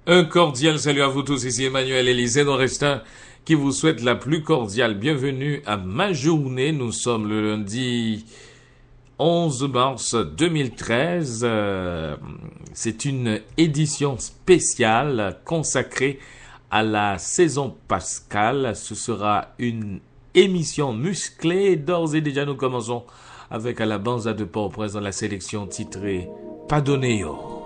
Un cordial salut à vous tous, ici Emmanuel Élisée Norestin qui vous souhaite la plus cordiale bienvenue à ma journée. Nous sommes le lundi 11 mars 2013. C'est une édition spéciale consacrée à la saison pascale. Ce sera une émission musclée. D'ores et déjà, nous commençons avec Alabanza de Port-au-Prince dans la sélection titrée Padoneo.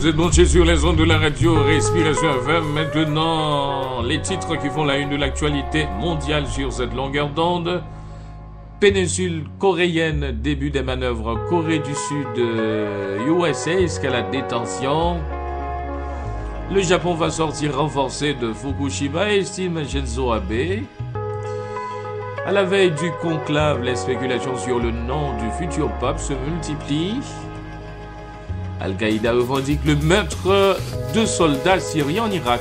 Vous êtes branchés sur les ondes de la radio Respiration FM. Maintenant, les titres qui font la une de l'actualité mondiale sur cette longueur d'onde. Péninsule coréenne, début des manœuvres Corée du Sud, USA, escalade des tensions. Le Japon va sortir renforcé de Fukushima, estime Shinzo Abe. À la veille du conclave, les spéculations sur le nom du futur pape se multiplient. Al-Qaïda revendique le meurtre de soldats syriens en Irak.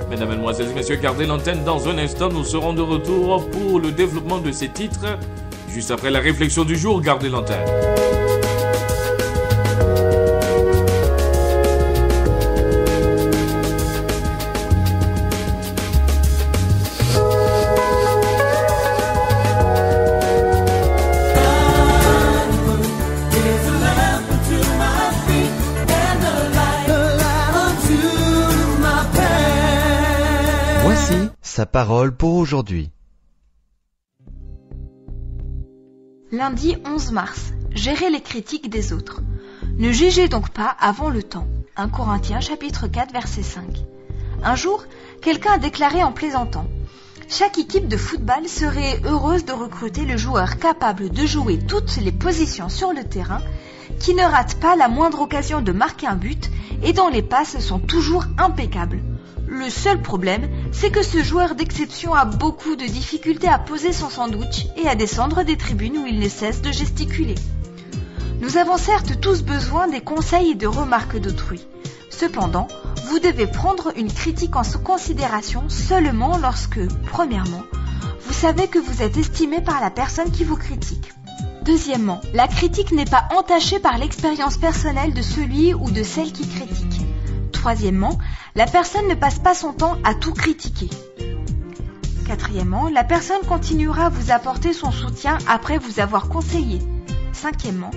Mesdames, Mesdemoiselles et Messieurs, gardez l'antenne dans un instant. Nous serons de retour pour le développement de ces titres. Juste après la réflexion du jour, gardez l'antenne. Sa parole pour aujourd'hui. Lundi 11 mars. Gérez les critiques des autres. Ne jugez donc pas avant le temps. 1 Corinthiens chapitre 4 verset 5. Un jour, quelqu'un a déclaré en plaisantant: chaque équipe de football serait heureuse de recruter le joueur capable de jouer toutes les positions sur le terrain, qui ne rate pas la moindre occasion de marquer un but et dont les passes sont toujours impeccables. Le seul problème, c'est que ce joueur d'exception a beaucoup de difficultés à poser son sandwich et à descendre des tribunes où il ne cesse de gesticuler. Nous avons certes tous besoin des conseils et de remarques d'autrui. Cependant, vous devez prendre une critique en considération seulement lorsque, premièrement, vous savez que vous êtes estimé par la personne qui vous critique. Deuxièmement, la critique n'est pas entachée par l'expérience personnelle de celui ou de celle qui critique. Troisièmement, la personne ne passe pas son temps à tout critiquer. Quatrièmement, la personne continuera à vous apporter son soutien après vous avoir conseillé. Cinquièmement,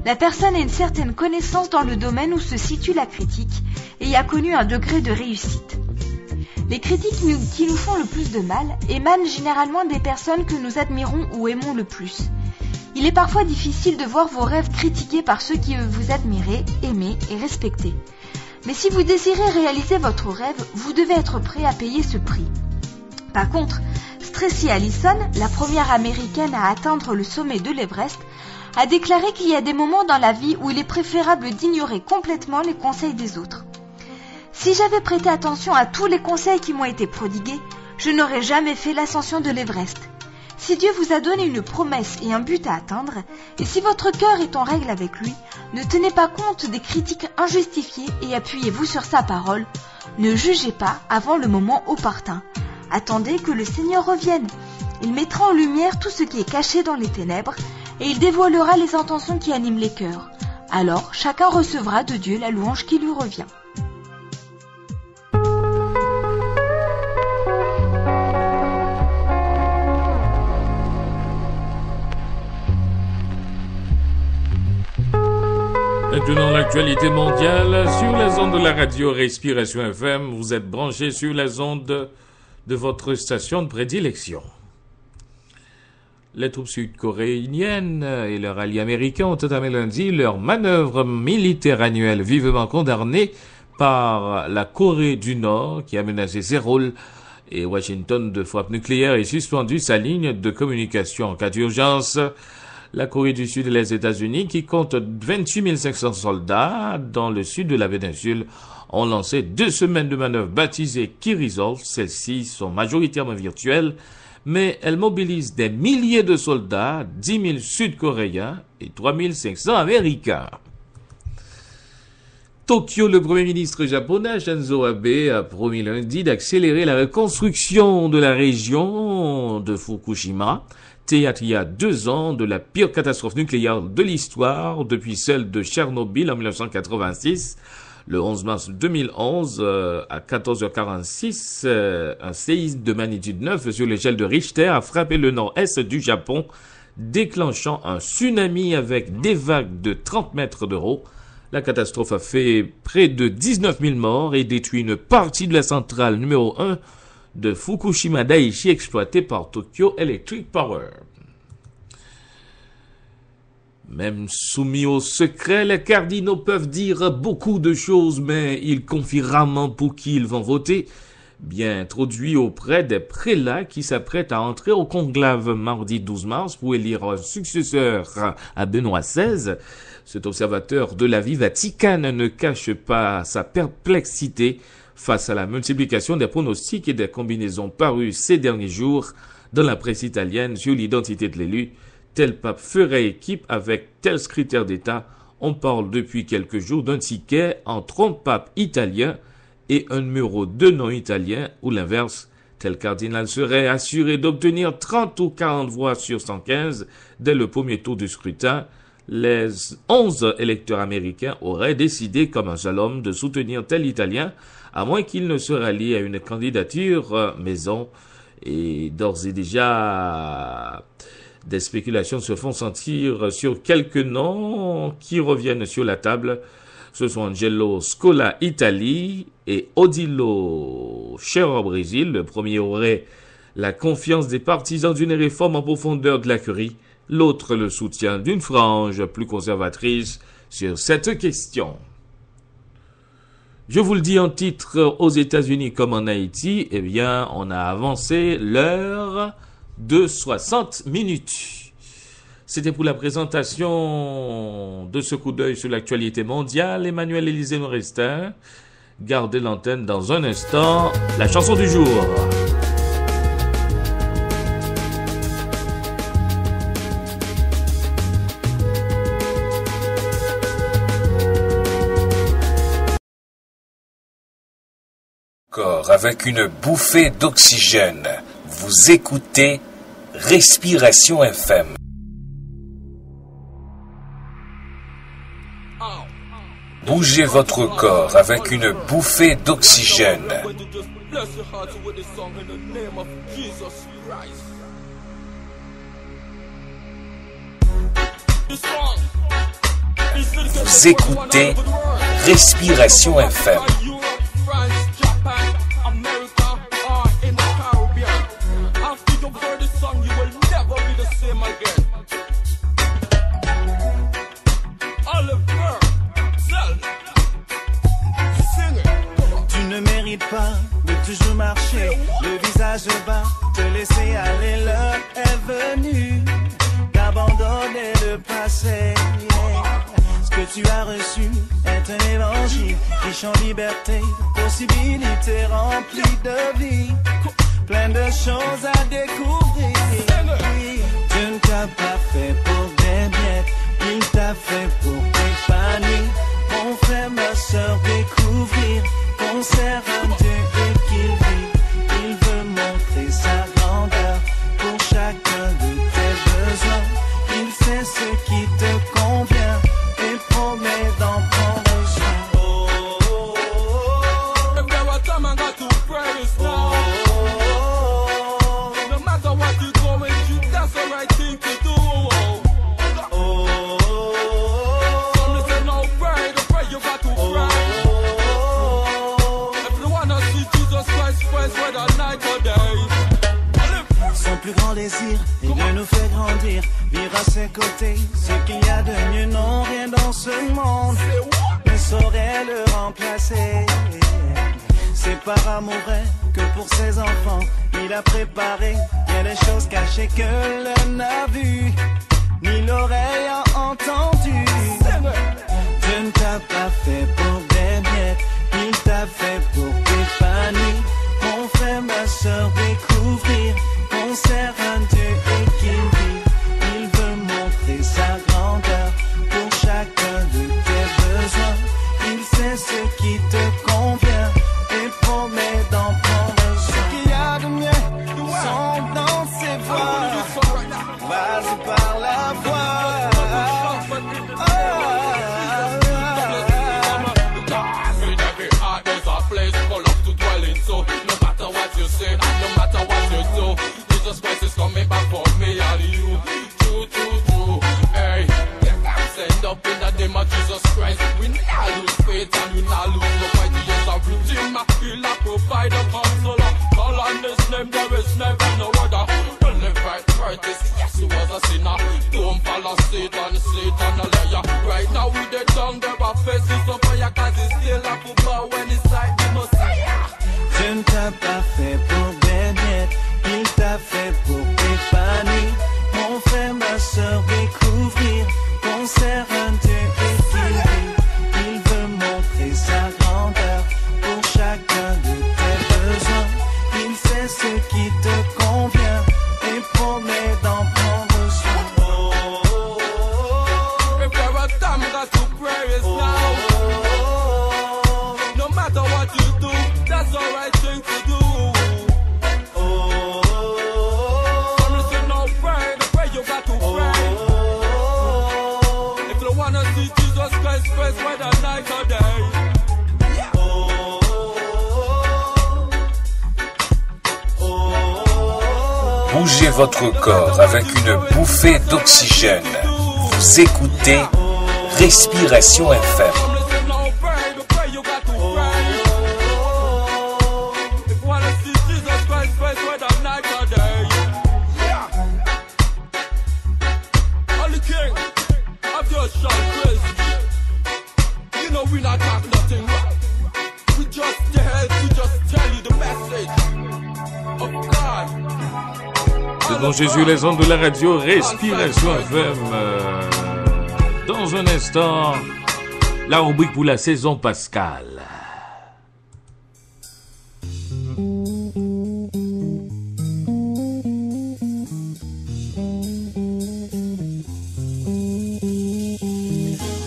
la personne a une certaine connaissance dans le domaine où se situe la critique et y a connu un degré de réussite. Les critiques qui nous font le plus de mal émanent généralement des personnes que nous admirons ou aimons le plus. Il est parfois difficile de voir vos rêves critiqués par ceux qui vous admirez, aimez et respectez. Mais si vous désirez réaliser votre rêve, vous devez être prêt à payer ce prix. Par contre, Tracy Allison, la première américaine à atteindre le sommet de l'Everest, a déclaré qu'il y a des moments dans la vie où il est préférable d'ignorer complètement les conseils des autres. Si j'avais prêté attention à tous les conseils qui m'ont été prodigués, je n'aurais jamais fait l'ascension de l'Everest. Si Dieu vous a donné une promesse et un but à atteindre, et si votre cœur est en règle avec lui, ne tenez pas compte des critiques injustifiées et appuyez-vous sur sa parole. Ne jugez pas avant le moment opportun. Attendez que le Seigneur revienne. Il mettra en lumière tout ce qui est caché dans les ténèbres et il dévoilera les intentions qui animent les cœurs. Alors, chacun recevra de Dieu la louange qui lui revient. Maintenant, l'actualité mondiale sur les ondes de la radio Respiration FM. Vous êtes branchés sur les ondes de votre station de prédilection. Les troupes sud-coréennes et leurs alliés américains ont entamé lundi leur manœuvre militaire annuelle vivement condamnée par la Corée du Nord qui a menacé ses rôles et Washington de frappe nucléaire et suspendu sa ligne de communication en cas d'urgence. La Corée du Sud et les États-Unis, qui comptent 28 500 soldats dans le sud de la péninsule, ont lancé 2 semaines de manœuvres baptisées Key Resolve. Celles-ci sont majoritairement virtuelles, mais elles mobilisent des milliers de soldats, 10 000 Sud-Coréens et 3 500 Américains. Tokyo, le Premier ministre japonais Shinzo Abe a promis lundi d'accélérer la reconstruction de la région de Fukushima, théâtre il y a 2 ans de la pire catastrophe nucléaire de l'histoire depuis celle de Tchernobyl en 1986. Le 11 mars 2011, à 14h46, un séisme de magnitude 9 sur l'échelle de Richter a frappé le nord-est du Japon, déclenchant un tsunami avec des vagues de 30 mètres de haut. La catastrophe a fait près de 19 000 morts et détruit une partie de la centrale numéro 1 de Fukushima Daiichi exploitée par Tokyo Electric Power. Même soumis au secret, les cardinaux peuvent dire beaucoup de choses, mais ils confient rarement pour qui ils vont voter. Bien introduit auprès des prélats qui s'apprêtent à entrer au conclave mardi 12 mars pour élire un successeur à Benoît XVI, cet observateur de la vie vaticane ne cache pas sa perplexité face à la multiplication des pronostics et des combinaisons parues ces derniers jours dans la presse italienne sur l'identité de l'élu. Tel pape ferait équipe avec tel secrétaire d'État. On parle depuis quelques jours d'un ticket entre un pape italien et un numéro 2 non italien, ou l'inverse. Tel cardinal serait assuré d'obtenir 30 ou 40 voix sur 115 dès le premier tour du scrutin. Les 11 électeurs américains auraient décidé comme un seul homme de soutenir tel Italien, à moins qu'il ne se rallie à une candidature maison. Et d'ores et déjà, des spéculations se font sentir sur quelques noms qui reviennent sur la table. Ce sont Angelo Scola, Italie, et Odilo Cher au Brésil. Le premier aurait la confiance des partisans d'une réforme en profondeur de la curie. L'autre le soutien d'une frange plus conservatrice sur cette question. Je vous le dis en titre, aux États-Unis comme en Haïti, eh bien, on a avancé l'heure de 60 minutes. C'était pour la présentation de ce coup d'œil sur l'actualité mondiale. Emmanuel Élisée Morestin. Gardez l'antenne dans un instant. La chanson du jour. Corps avec une bouffée d'oxygène. Vous écoutez Respiration FM. Bougez votre corps avec une bouffée d'oxygène. Vous écoutez Respiration FM. Pas de toujours marcher, le visage bas, te laisser aller, l'heure est venue d'abandonner le passé. Ce que tu as reçu est un évangile qui chante liberté, possibilités remplies de vie, plein de choses à découvrir. Dieu ne t'a pas fait pour des miettes, il t'a fait pour t'épanouir. Mon frère, ma soeur, découvrir qu'on sert un Dieu et qu'il vit. Il veut montrer sa grandeur pour chacun de tes besoins. Il sait ce qui te convient et promet d'en prendre soin. Oh, oh, oh. If there was time I got to pray is now. No matter what you're going through, that's the right thing to do. Son plus grand désir est de nous faire grandir, vivre à ses côtés. Ce qu'il y a de mieux, non, rien dans ce monde ne saurait le remplacer. C'est par amour vrai que pour ses enfants il a préparé bien des choses cachées que l'œil n'a vues, ni l'oreille a entendu. Dieu ne t'a pas fait pour des miettes, il t'a fait pour t'épanouir. Mon frère, ma soeur, découvrir qu'on sert un Dieu et qu'il vit. Il veut montrer sa grandeur pour chacun de tes besoins. Il sait ce qui te convient et promet d'en prendre soin. Ce qu'il y a de mieux sont dans ses voies. Vas-y par la voix. No matter what you do, Jesus Christ is coming back for me and you. True, true, true. Hey, I'm sent up in the name of Jesus Christ. We not lose faith and we not lose no fight. He is a redeemer, he'll provide a counselor. Call on his name, there is never no other. To live right, courtesy. Yes, she was a sinner. Don't follow Satan, Satan a liar. Right now with the tongue, they are facing some fire, cause it's still a football when it's like the Messiah. Je ne t'ai pas fait pour Bernette, il t'a fait pour t'épanouir. Mon frère, ma soeur, découvrir qu'on sert un Dieu équilibré. Il veut montrer sa grandeur pour chacun de tes besoins. Il sait ce qui te convient et promet d'en prendre soin. Oh, oh, oh, oh. If there was time, got to pray is now. No matter what you do, that's the right thing to do. Some listen, no pray, the pray you got to pray. If you wanna see Jesus Christ face, whether night or day. Bougez votre corps avec une bouffée d'oxygène. Vous écoutez Respiration FM. Selon Jésus, les ondes de la radio Respiration FM. Dans un instant, la rubrique pour la saison pascale.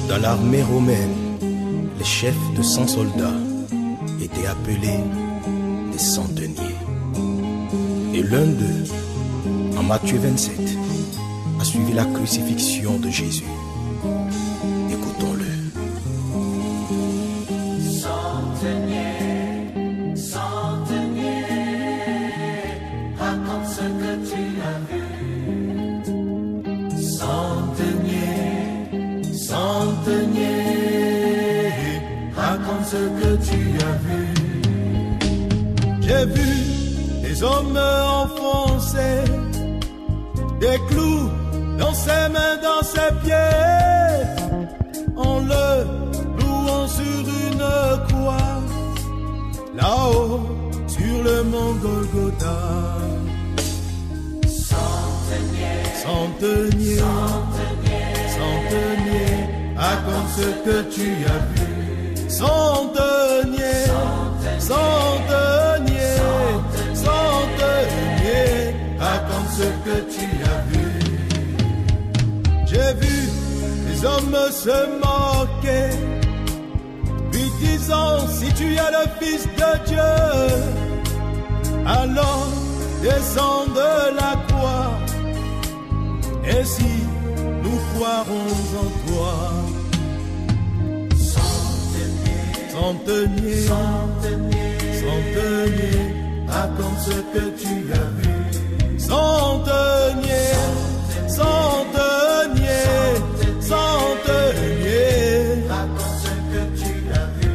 Dans l'armée romaine, les chefs de 100 soldats étaient appelés des centeniers. Et l'un d'eux, en Matthieu 27, a suivi la crucifixion de Jésus. Écoutons-le. Centenier, centenier, raconte ce que tu as vu. Centenier, centenier, raconte ce que tu as vu. J'ai vu des hommes enfoncés, des clous dans ses mains, dans ses pieds, en le louant sur une croix, là-haut sur le mont Golgotha. Centenier, Centenier, centenier, centenier, raconte ce que tu as vu. Centenier, centenier, centenier, raconte ce que tu as vu. J'ai vu les hommes se moquer, lui disant si tu es le Fils de Dieu, alors descends de la croix, et si nous croirons en toi. Centenier, centenier, centenier, raconte ce que tu as vu. Centenier, centenier, centenier, raconte ce que tu as vu.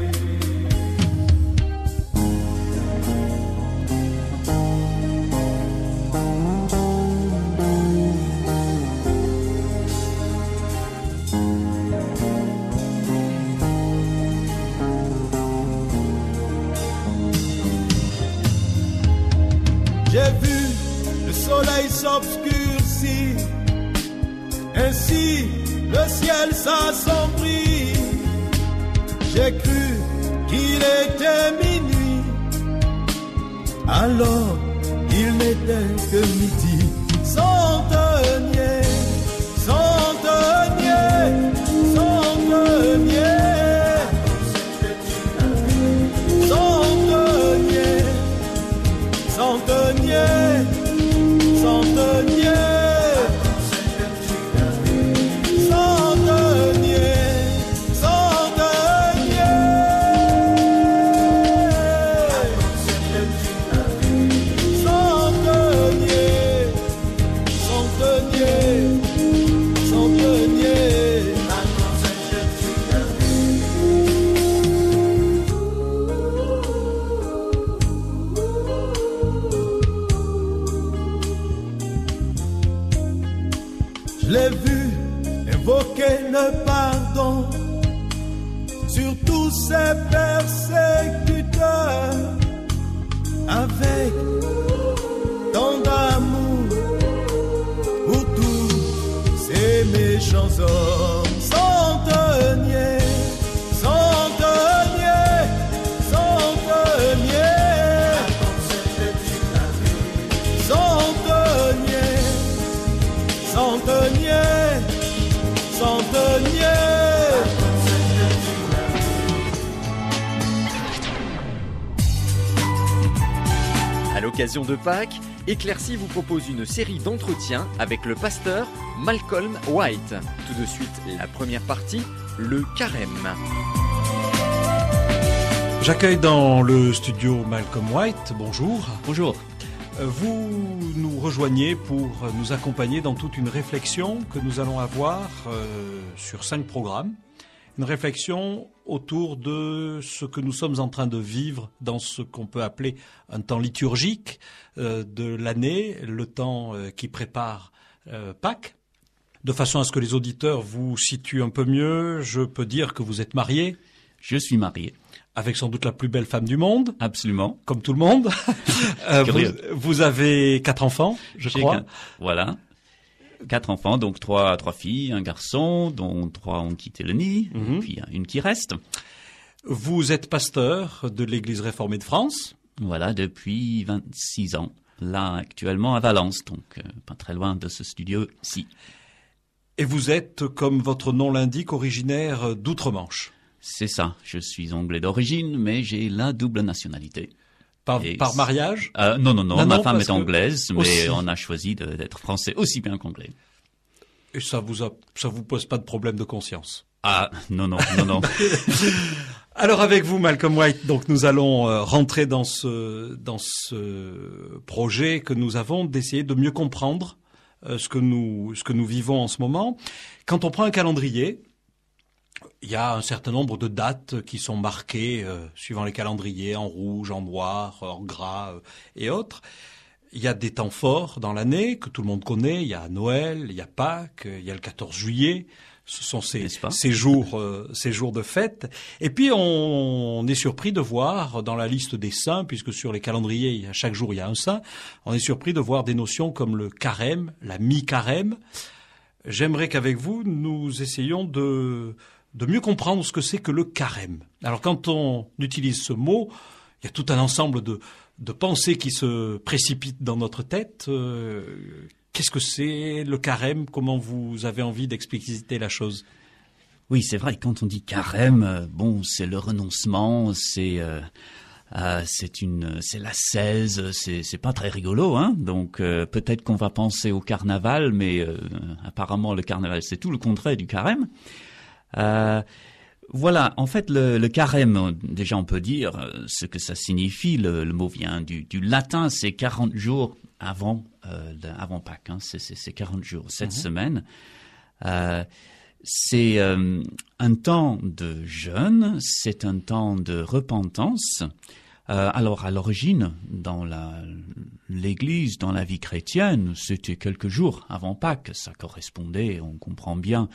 J'ai vu le soleil s'obscurcir, ainsi le ciel s'assombrit. J'ai cru qu'il était minuit, alors il n'était que midi. Centenier, centenier, centenier, centenier, centenier, centenier, Je l'ai vu invoquer le pardon sur tous ces persécuteurs avec tant d'amour pour tous ces méchants hommes. Centenier, centenier, centenier, centenier, centenier, centenier. À l'occasion de Pâques, Éclaircie vous propose une série d'entretiens avec le pasteur Malcolm White. Tout de suite, la première partie, le carême. J'accueille dans le studio Malcolm White. Bonjour. Bonjour. Vous nous rejoignez pour nous accompagner dans toute une réflexion que nous allons avoir sur 5 programmes. Une réflexion autour de ce que nous sommes en train de vivre dans ce qu'on peut appeler un temps liturgique de l'année, le temps qui prépare Pâques. De façon à ce que les auditeurs vous situent un peu mieux, je peux dire que vous êtes marié. Je suis marié. Avec sans doute la plus belle femme du monde. Absolument. Comme tout le monde. Vous avez 4 enfants, je crois. Voilà. 4 enfants, donc 3 filles, un garçon, dont 3 ont quitté le nid, et puis une qui reste. Vous êtes pasteur de l'Église réformée de France. Voilà, depuis 26 ans. Là, actuellement, à Valence, donc pas très loin de ce studio-ci. Et vous êtes, comme votre nom l'indique, originaire d'Outre-Manche. C'est ça. Je suis anglais d'origine, mais j'ai la double nationalité. Par mariage? Non, ma femme est anglaise, mais on a choisi d'être français aussi bien qu'anglais. Et ça vous pose pas de problème de conscience? Ah, non. Alors avec vous, Malcolm White, donc nous allons rentrer dans ce projet que nous avons d'essayer de mieux comprendre ce que nous vivons en ce moment. Quand on prend un calendrier, il y a un certain nombre de dates qui sont marquées suivant les calendriers en rouge, en noir, en gras et autres. Il y a des temps forts dans l'année que tout le monde connaît. Il y a Noël, il y a Pâques, il y a le 14 juillet. Ce sont ces jours de fête. Et puis on est surpris de voir dans la liste des saints, puisque sur les calendriers, chaque jour il y a un saint, on est surpris de voir des notions comme le carême, la mi-carême. J'aimerais qu'avec vous, nous essayions de mieux comprendre ce que c'est que le carême. Alors quand on utilise ce mot, il y a tout un ensemble de pensées qui se précipitent dans notre tête. Qu'est-ce que c'est le carême? Comment vous avez envie d'expliciter la chose? Oui, c'est vrai, quand on dit carême, c'est le renoncement, c'est l'ascèse, c'est pas très rigolo, hein. Donc peut-être qu'on va penser au carnaval, mais apparemment le carnaval c'est tout le contraire du carême. Voilà, en fait, le carême, déjà on peut dire ce que ça signifie. Le mot vient du latin, c'est 40 jours avant Pâques. Hein, c'est 40 jours, cette semaine. C'est un temps de jeûne, c'est un temps de repentance. Alors, à l'origine, dans l'Église, dans la vie chrétienne, c'était quelques jours avant Pâques. Ça correspondait, on comprend bien,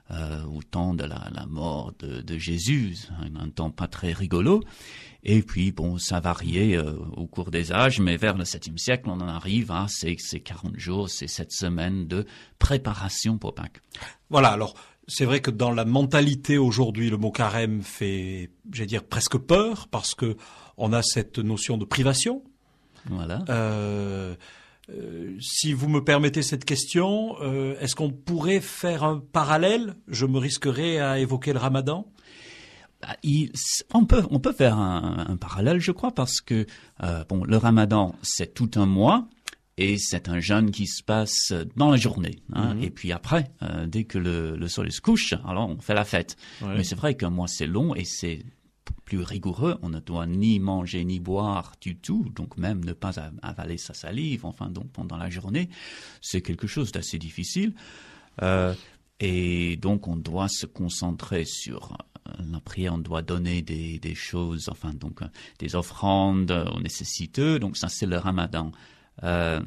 au temps de la mort de Jésus, un temps pas très rigolo. Et puis, ça variait au cours des âges, mais vers le 7e siècle, on en arrive à ces 40 jours, ces 7 semaines de préparation pour Pâques. Voilà, alors, c'est vrai que dans la mentalité aujourd'hui, le mot carême fait, j'allais dire, presque peur, parce que on a cette notion de privation. Voilà. Si vous me permettez cette question, est-ce qu'on pourrait faire un parallèle? Je me risquerais à évoquer le Ramadan. On peut faire un parallèle, je crois, parce que le Ramadan, c'est tout un mois. Et c'est un jeûne qui se passe dans la journée. Hein. Et puis après, dès que le soleil se couche, alors on fait la fête. Ouais. Mais c'est vrai qu'un mois, c'est long et c'est plus rigoureux. On ne doit ni manger ni boire du tout, donc même ne pas avaler sa salive. Enfin, donc pendant la journée, c'est quelque chose d'assez difficile. Et donc on doit se concentrer sur la prière. On doit donner des choses, enfin donc des offrandes aux nécessiteux. Donc ça, c'est le Ramadan.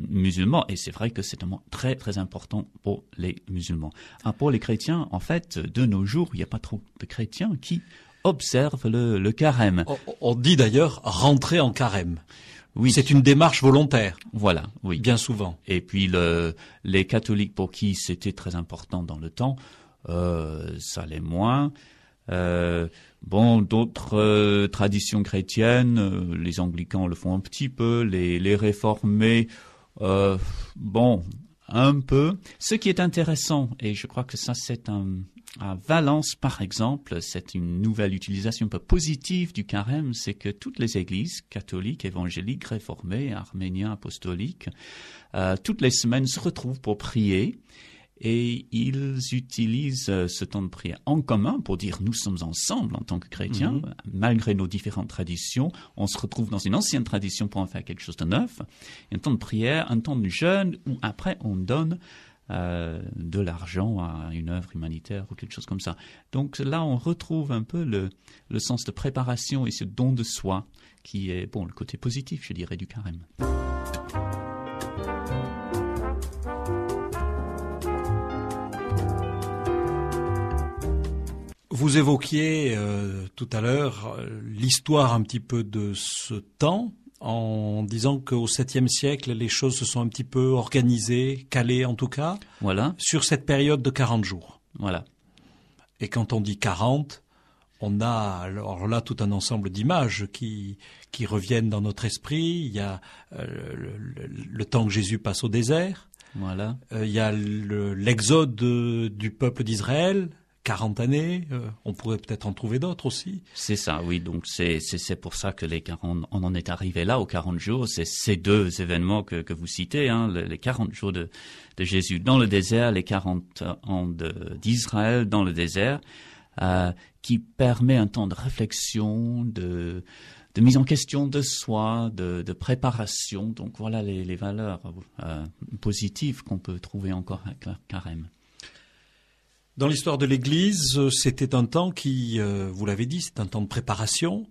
musulmans, et c'est vrai que c'est un mois très très important pour les musulmans. Pour les chrétiens, en fait, de nos jours, il n'y a pas trop de chrétiens qui observent le carême. On dit d'ailleurs rentrer en carême. Oui. C'est une démarche volontaire. Voilà, oui. Bien souvent. Et puis les catholiques pour qui c'était très important dans le temps, ça l'est moins. D'autres traditions chrétiennes, les anglicans le font un petit peu, les réformés, un peu. Ce qui est intéressant, et je crois que ça c'est à Valence par exemple, c'est une nouvelle utilisation un peu positive du carême, c'est que toutes les églises catholiques, évangéliques, réformées, arméniens, apostoliques, toutes les semaines se retrouvent pour prier. Et ils utilisent ce temps de prière en commun pour dire nous sommes ensemble en tant que chrétiens, malgré nos différentes traditions. On se retrouve dans une ancienne tradition pour en faire quelque chose de neuf. Un temps de prière, un temps de jeûne où après on donne de l'argent à une œuvre humanitaire ou quelque chose comme ça. Donc là on retrouve un peu le sens de préparation et ce don de soi qui est le côté positif, je dirais, du carême. Vous évoquiez tout à l'heure l'histoire un petit peu de ce temps en disant qu'au 7e siècle, les choses se sont un petit peu organisées, calées en tout cas, voilà, sur cette période de 40 jours. Voilà. Et quand on dit 40, on a alors là tout un ensemble d'images qui reviennent dans notre esprit. Il y a le temps que Jésus passe au désert. Voilà. Il y a l'exode du peuple d'Israël. 40 années, on pourrait peut-être en trouver d'autres aussi. C'est ça, oui. Donc c'est pour ça que on en est arrivé là aux 40 jours. C'est ces deux événements que vous citez, les 40 jours de Jésus dans le désert, les 40 ans d'Israël dans le désert, qui permet un temps de réflexion, de mise en question de soi, de préparation. Donc voilà les valeurs positives qu'on peut trouver encore avec le carême. Dans l'histoire de l'Église, c'était un temps qui, vous l'avez dit, c'est un temps de préparation.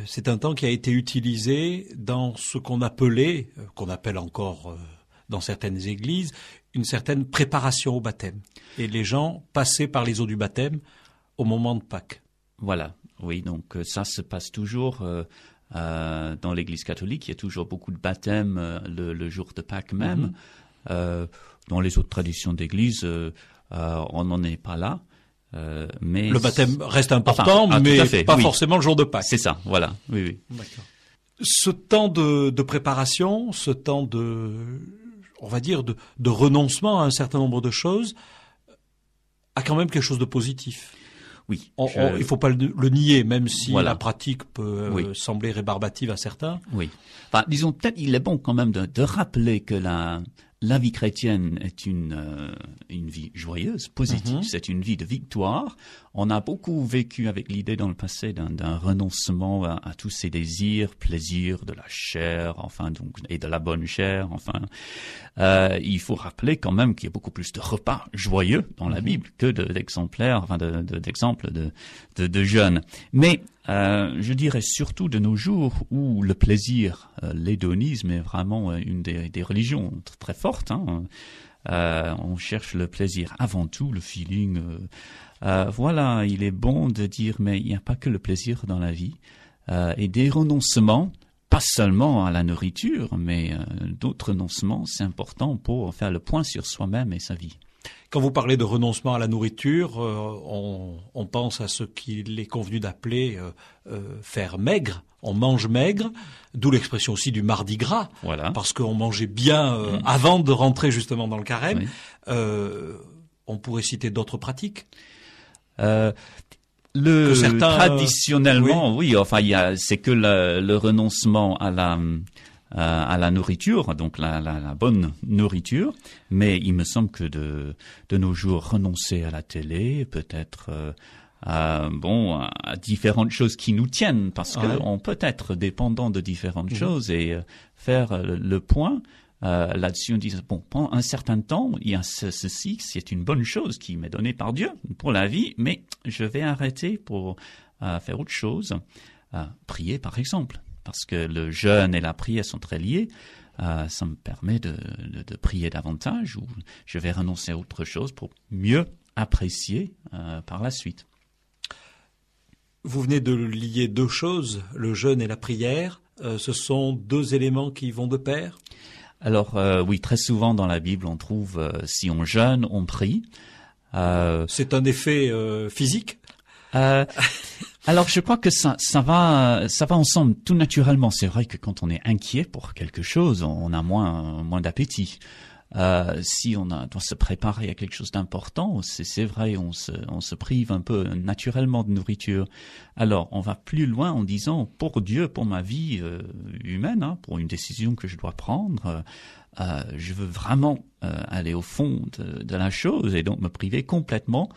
C'est un temps qui a été utilisé dans ce qu'on appelait, qu'on appelle encore dans certaines églises, une certaine préparation au baptême. Et les gens passaient par les eaux du baptême au moment de Pâques. Voilà, oui, donc ça se passe toujours dans l'Église catholique. Il y a toujours beaucoup de baptêmes le jour de Pâques même. Dans les autres traditions d'Église, on n'en est pas là, mais le baptême reste important, mais pas forcément le jour de Pâques. C'est ça, voilà. Oui. D'accord. Ce temps de préparation, ce temps on va dire de renoncement à un certain nombre de choses, a quand même quelque chose de positif. Oui. Il faut pas le nier, même si la pratique peut sembler rébarbative à certains. Oui. Enfin, disons peut-être il est bon quand même de rappeler que la vie chrétienne est une vie joyeuse, positive. C'est une vie de victoire. On a beaucoup vécu avec l'idée dans le passé d'un renoncement à tous ces désirs, plaisirs de la chair, et de la bonne chair. Il faut rappeler quand même qu'il y a beaucoup plus de repas joyeux dans la Bible que d'exemples de jeûne. Mais je dirais surtout de nos jours où le plaisir, l'hédonisme est vraiment une des religions très fortes. On cherche le plaisir avant tout, le feeling. Voilà, il est bon de dire, mais il n'y a pas que le plaisir dans la vie. Et des renoncements, pas seulement à la nourriture, mais d'autres renoncements, c'est important pour faire le point sur soi-même et sa vie. Quand vous parlez de renoncement à la nourriture, on pense à ce qu'il est convenu d'appeler faire maigre. On mange maigre, d'où l'expression aussi du mardi gras, parce qu'on mangeait bien avant de rentrer justement dans le carême. Oui. On pourrait citer d'autres pratiques. Traditionnellement, oui. C'est que le renoncement à la nourriture, donc la bonne nourriture, mais il me semble que de nos jours, renoncer à la télé, peut-être à différentes choses qui nous tiennent, parce qu'on peut être dépendant de différentes choses, et faire le point là-dessus, on dit pendant un certain temps, il y a ceci, c'est une bonne chose qui m'est donnée par Dieu pour la vie, mais je vais arrêter pour faire autre chose, prier par exemple. Parce que le jeûne et la prière sont très liés. ça me permet de prier davantage ou je vais renoncer à autre chose pour mieux apprécier par la suite. Vous venez de lier deux choses, le jeûne et la prière. Ce sont deux éléments qui vont de pair? Alors oui, très souvent dans la Bible, on trouve si on jeûne, on prie. C'est un effet physique? Alors je crois que ça va ensemble tout naturellement. C'est vrai que quand on est inquiet pour quelque chose, on a moins d'appétit. Si on doit se préparer à quelque chose d'important, c'est vrai, on se prive un peu naturellement de nourriture. Alors, on va plus loin en disant, pour Dieu, pour ma vie humaine, hein, pour une décision que je dois prendre, je veux vraiment aller au fond de la chose et donc me priver complètement.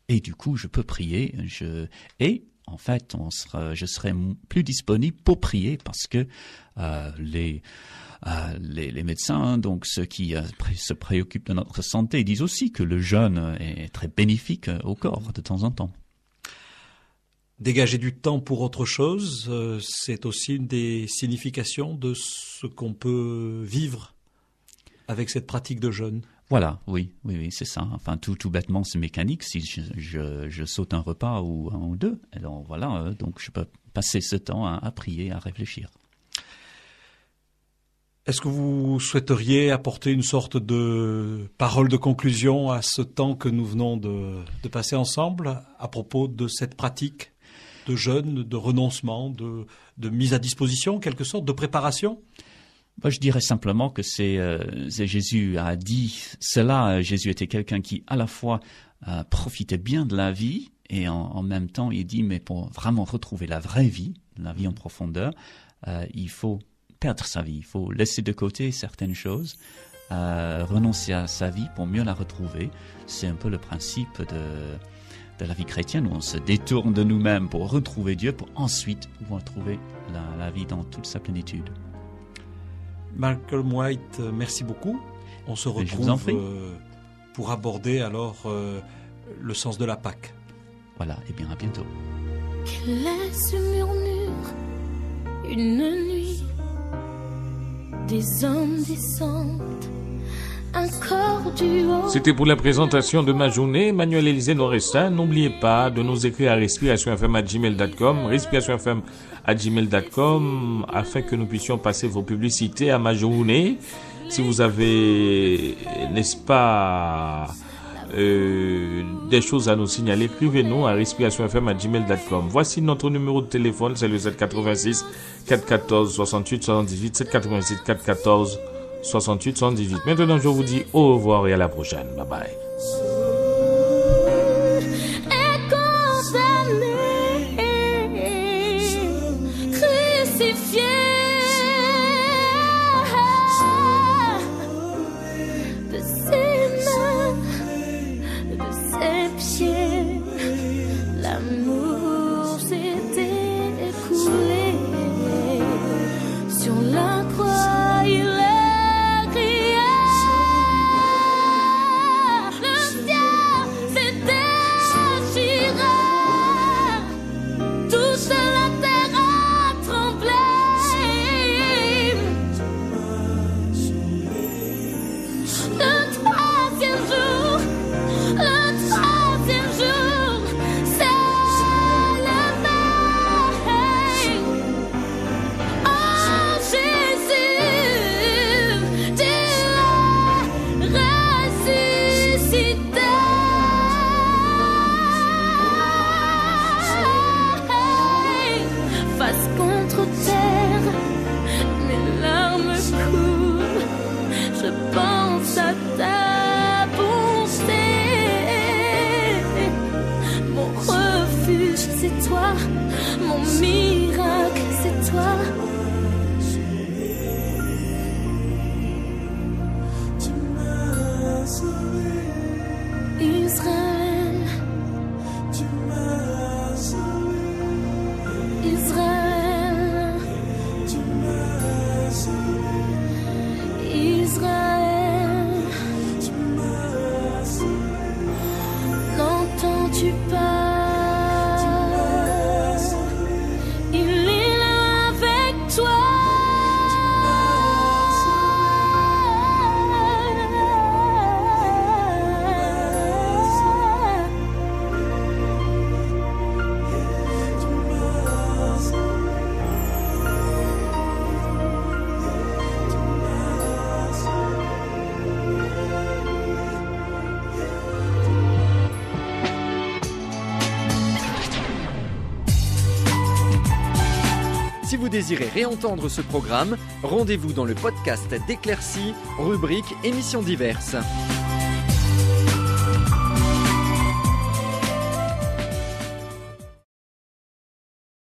Et du coup, je peux prier. Et en fait, je serai plus disponible pour prier parce que les médecins, donc ceux qui se préoccupent de notre santé, disent aussi que le jeûne est très bénéfique au corps de temps en temps. Dégager du temps pour autre chose, c'est aussi une des significations de ce qu'on peut vivre avec cette pratique de jeûne. Voilà, oui, c'est ça. Enfin, tout bêtement, c'est mécanique. Si je saute un repas ou un ou deux, alors voilà, donc je peux passer ce temps à prier, à réfléchir. Est-ce que vous souhaiteriez apporter une sorte de parole de conclusion à ce temps que nous venons de passer ensemble à propos de cette pratique de jeûne, de renoncement, de mise à disposition, en quelque sorte, de préparation? Moi, je dirais simplement que c'est Jésus a dit cela. Jésus était quelqu'un qui, à la fois, profitait bien de la vie et en même temps, il dit, mais pour vraiment retrouver la vraie vie, la vie en profondeur, il faut perdre sa vie. Il faut laisser de côté certaines choses, renoncer à sa vie pour mieux la retrouver. C'est un peu le principe de la vie chrétienne où on se détourne de nous-mêmes pour retrouver Dieu, pour ensuite retrouver la vie dans toute sa plénitude. Malcolm White, merci beaucoup. On se retrouve pour aborder alors le sens de la Pâque. Voilà, et bien à bientôt. Quel est ce murmure, une nuit, des hommes descendent, un corps du haut. C'était pour la présentation de ma journée. Emmanuel Élisée Norestin. N'oubliez pas de nous écrire à respirationfm@gmail.com, respirationfm@gmail.com, afin que nous puissions passer vos publicités à ma journée. Si vous avez, n'est-ce pas, des choses à nous signaler, écrivez-nous à respirationfm@gmail.com. Voici notre numéro de téléphone, c'est le 786 414 68 78, 786 414 68 78. Maintenant, je vous dis au revoir et à la prochaine. Bye bye. Le vous désirez réentendre ce programme, rendez-vous dans le podcast d'Éclaircie, rubrique émissions diverses.